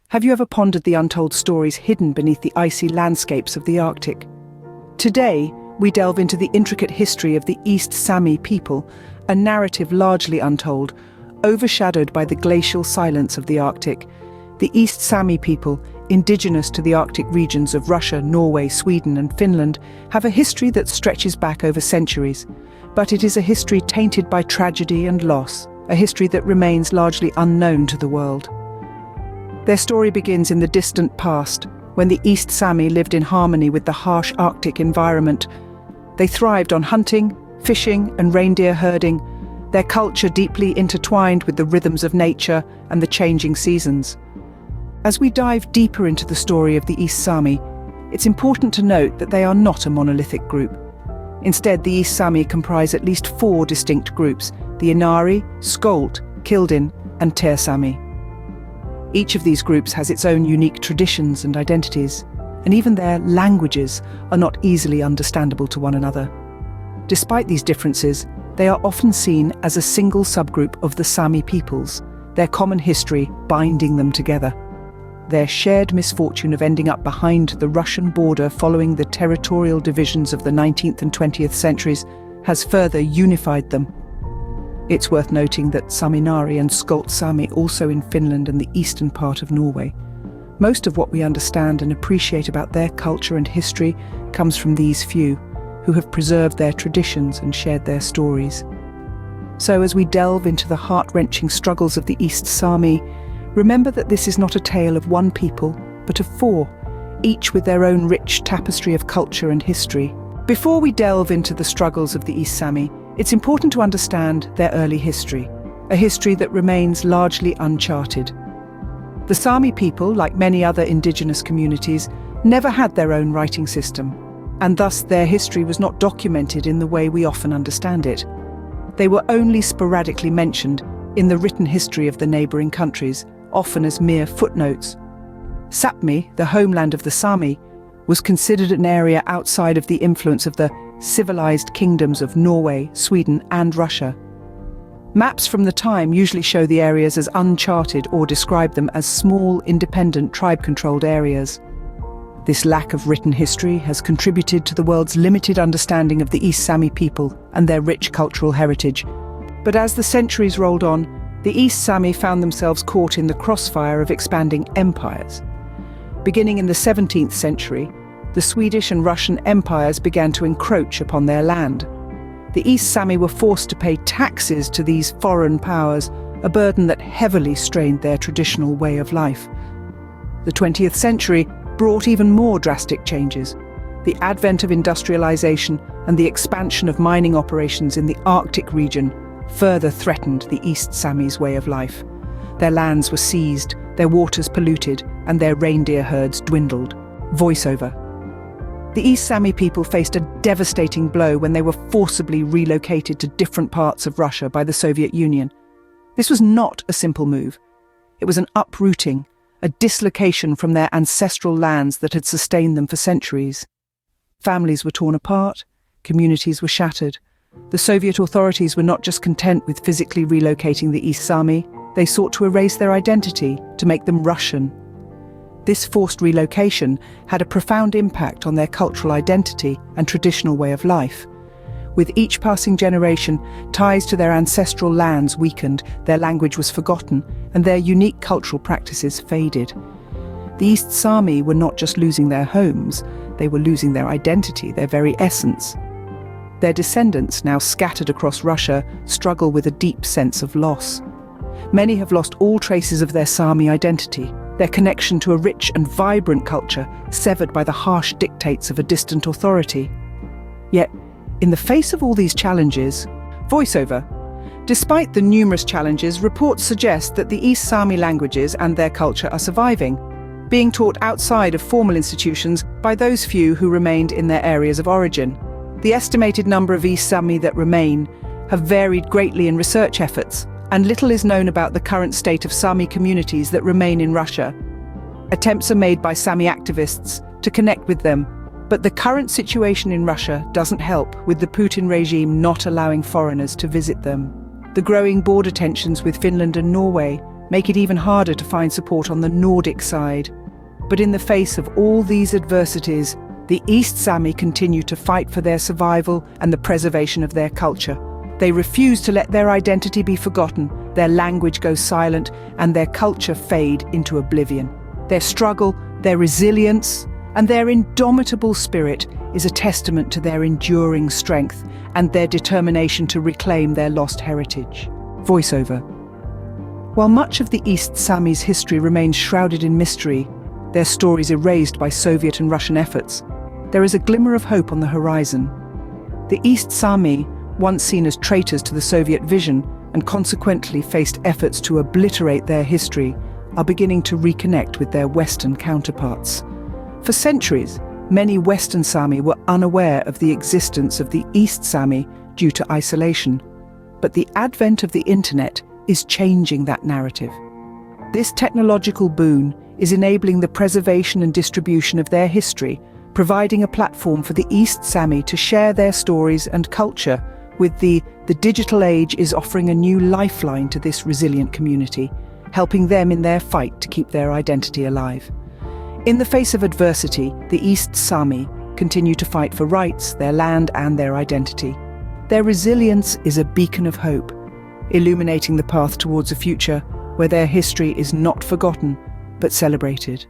Have you ever pondered the untold stories hidden beneath the icy landscapes of the Arctic? Today, we delve into the intricate history of the East Sámi people, a narrative largely untold, overshadowed by the glacial silence of the Arctic. The East Sámi people, indigenous to the Arctic regions of Russia, Norway, Sweden and Finland, have a history that stretches back over centuries. But it is a history tainted by tragedy and loss, a history that remains largely unknown to the world. Their story begins in the distant past, when the East Sámi lived in harmony with the harsh Arctic environment. They thrived on hunting, fishing and reindeer herding, their culture deeply intertwined with the rhythms of nature and the changing seasons. As we dive deeper into the story of the East Sámi, it's important to note that they are not a monolithic group. Instead, the East Sámi comprise at least 4 distinct groups: the Inari, Skolt, Kildin and Sámi. Each of these groups has its own unique traditions and identities, and even their languages are not easily understandable to one another. Despite these differences, they are often seen as a single subgroup of the Sámi peoples, their common history binding them together. Their shared misfortune of ending up behind the Russian border following the territorial divisions of the 19th and 20th centuries has further unified them. It's worth noting that Saminari and Skolt Sámi also in Finland and the eastern part of Norway. Most of what we understand and appreciate about their culture and history comes from these few, who have preserved their traditions and shared their stories. So as we delve into the heart-wrenching struggles of the East Sámi, remember that this is not a tale of one people, but of 4, each with their own rich tapestry of culture and history. Before we delve into the struggles of the East Sámi, it's important to understand their early history, a history that remains largely uncharted. The Sámi people, like many other indigenous communities, never had their own writing system, and thus their history was not documented in the way we often understand it. They were only sporadically mentioned in the written history of the neighbouring countries, often as mere footnotes. Sápmi, the homeland of the Sámi, was considered an area outside of the influence of the civilized kingdoms of Norway, Sweden and Russia. Maps from the time usually show the areas as uncharted or describe them as small, independent, tribe-controlled areas. This lack of written history has contributed to the world's limited understanding of the East Sámi people and their rich cultural heritage. But as the centuries rolled on, the East Sámi found themselves caught in the crossfire of expanding empires. Beginning in the 17th century, the Swedish and Russian empires began to encroach upon their land. The East Sámi were forced to pay taxes to these foreign powers, a burden that heavily strained their traditional way of life. The 20th century brought even more drastic changes. The advent of industrialization and the expansion of mining operations in the Arctic region further threatened the East Sámi's way of life. Their lands were seized, their waters polluted, and their reindeer herds dwindled. Voiceover. The East Sámi people faced a devastating blow when they were forcibly relocated to different parts of Russia by the Soviet Union. This was not a simple move. It was an uprooting, a dislocation from their ancestral lands that had sustained them for centuries. Families were torn apart, communities were shattered. The Soviet authorities were not just content with physically relocating the East Sámi, they sought to erase their identity, to make them Russian. This forced relocation had a profound impact on their cultural identity and traditional way of life. With each passing generation, ties to their ancestral lands weakened, their language was forgotten, and their unique cultural practices faded. The East Sámi were not just losing their homes, they were losing their identity, their very essence. Their descendants, now scattered across Russia, struggle with a deep sense of loss. Many have lost all traces of their Sámi identity, their connection to a rich and vibrant culture severed by the harsh dictates of a distant authority. Yet, in the face of all these challenges, voiceover. Despite the numerous challenges, reports suggest that the East Sámi languages and their culture are surviving, being taught outside of formal institutions by those few who remained in their areas of origin. The estimated number of East Sámi that remain have varied greatly in research efforts, and little is known about the current state of Sámi communities that remain in Russia. Attempts are made by Sámi activists to connect with them, but the current situation in Russia doesn't help, with the Putin regime not allowing foreigners to visit them. The growing border tensions with Finland and Norway, make it even harder to find support on the Nordic side. But in the face of all these adversities, the East Sámi continue to fight for their survival and the preservation of their culture. They refuse to let their identity be forgotten, their language go silent, and their culture fade into oblivion. Their struggle, their resilience, and their indomitable spirit is a testament to their enduring strength and their determination to reclaim their lost heritage. Voiceover. While much of the East Sámi's history remains shrouded in mystery, their stories erased by Soviet and Russian efforts, there is a glimmer of hope on the horizon. The East Sámi, once seen as traitors to the Soviet vision and consequently faced efforts to obliterate their history, are beginning to reconnect with their Western counterparts. For centuries, many Western Sámi were unaware of the existence of the East Sámi due to isolation. But the advent of the internet is changing that narrative. This technological boon is enabling the preservation and distribution of their history, providing a platform for the East Sámi to share their stories and culture. With the digital age is offering a new lifeline to this resilient community, helping them in their fight to keep their identity alive. In the face of adversity, the East Sámi continue to fight for rights, their land and their identity. Their resilience is a beacon of hope, illuminating the path towards a future where their history is not forgotten, but celebrated.